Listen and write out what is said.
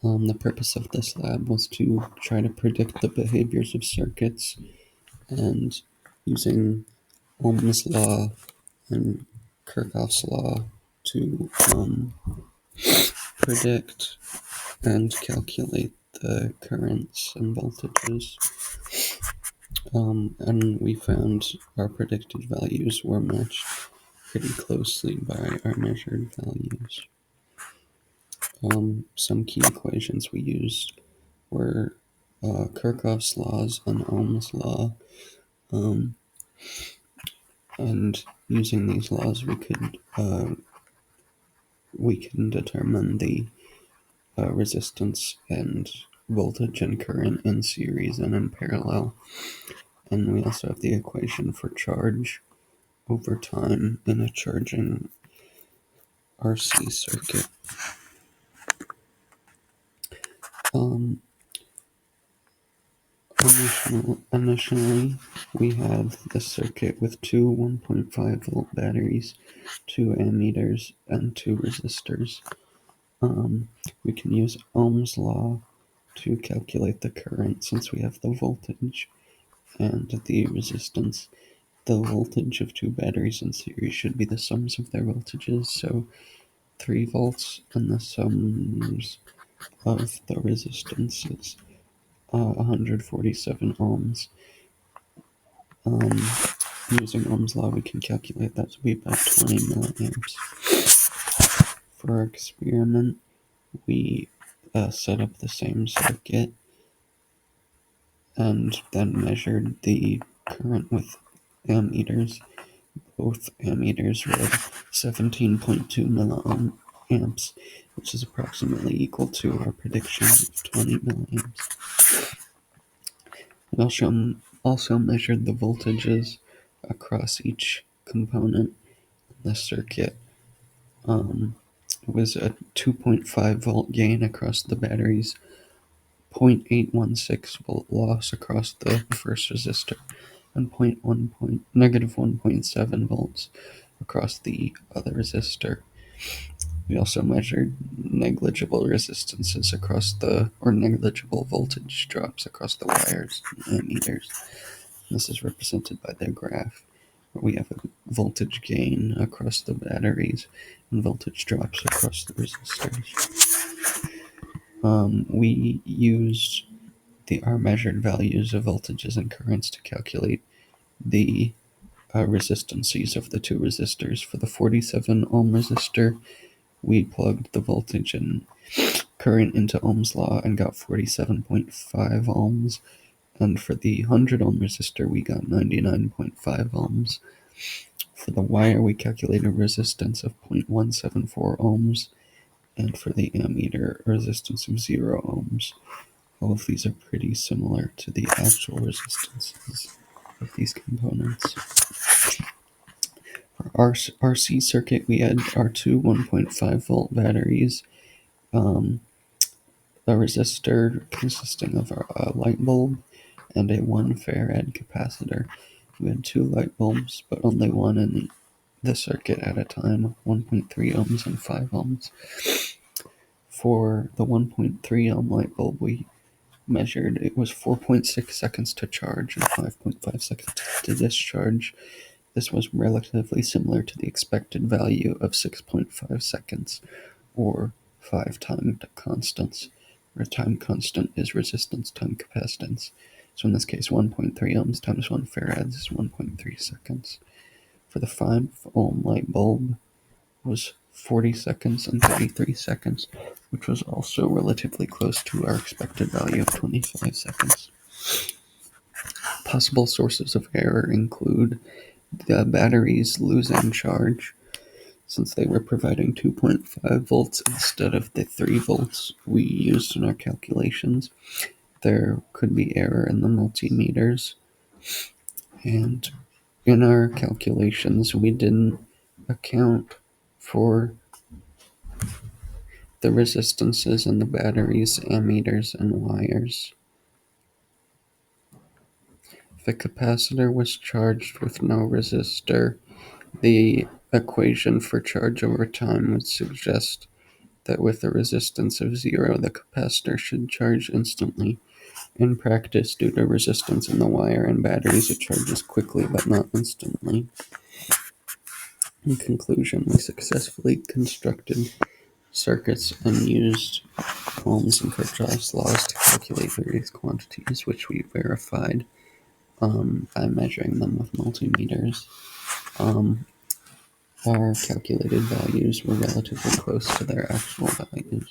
The purpose of this lab was to try to predict the behaviors of circuits and using Ohm's law and Kirchhoff's law to predict and calculate the currents and voltages. And we found our predicted values were matched pretty closely by our measured values. Some key equations we used were Kirchhoff's laws and Ohm's law. Um, and using these laws, we can determine the resistance and voltage and current in series and in parallel. And we also have the equation for charge over time in a charging RC circuit. Um, Initially, we had the circuit with two 1.5 volt batteries, two ammeters, and two resistors. We can use Ohm's law to calculate the current since we have the voltage and the resistance. The voltage of two batteries in series should be the sums of their voltages, so 3 volts, and the sums of the resistance is 147 ohms. Using Ohm's law, we can calculate that to be about 20 milliamps. For our experiment, we set up the same circuit and then measured the current with ammeters. Both ammeters read 17.2 milliamps, which is approximately equal to our prediction of 20 milliamps. We also measured the voltages across each component in the circuit. It was a 2.5 volt gain across the batteries, 0.816 volt loss across the first resistor, and negative 1.7 volts across the other resistor. We also measured negligible resistances or negligible voltage drops across the wires and ammeters. This is represented by the graph, where we have a voltage gain across the batteries and voltage drops across the resistors. We used our measured values of voltages and currents to calculate the resistances of the two resistors. For the 47 ohm resistor, we plugged the voltage and current into Ohm's law and got 47.5 ohms. And for the 100 ohm resistor, we got 99.5 ohms. For the wire, we calculated resistance of 0.174 ohms. And for the ammeter, a resistance of 0 ohms. All of these are pretty similar to the actual resistances of these components. For our RC circuit, we had our two 1.5 volt batteries, a resistor consisting of a light bulb, and a 1 farad capacitor. We had two light bulbs, but only one in the circuit at a time, 1.3 ohms and 5 ohms. For the 1.3 ohm light bulb, we measured it was 4.6 seconds to charge and 5.5 seconds to discharge. This was relatively similar to the expected value of 6.5 seconds, or 5 time constants, where time constant is resistance time capacitance. So in this case, 1.3 ohms times 1 farad is 1.3 seconds. For the 5 ohm light bulb was 40 seconds and 33 seconds, which was also relatively close to our expected value of 25 seconds. Possible sources of error include the batteries losing charge, since they were providing 2.5 volts instead of the 3 volts we used in our calculations. There could be error in the multimeters, and in our calculations we didn't account for the resistances in the batteries, ammeters, and wires. If a capacitor was charged with no resistor, the equation for charge over time would suggest that with a resistance of 0, the capacitor should charge instantly. In practice, due to resistance in the wire and batteries, it charges quickly but not instantly. In conclusion, we successfully constructed circuits and used Ohm's and Kirchhoff's laws to calculate various quantities, which we verified by measuring them with multimeters. Our calculated values were relatively close to their actual values.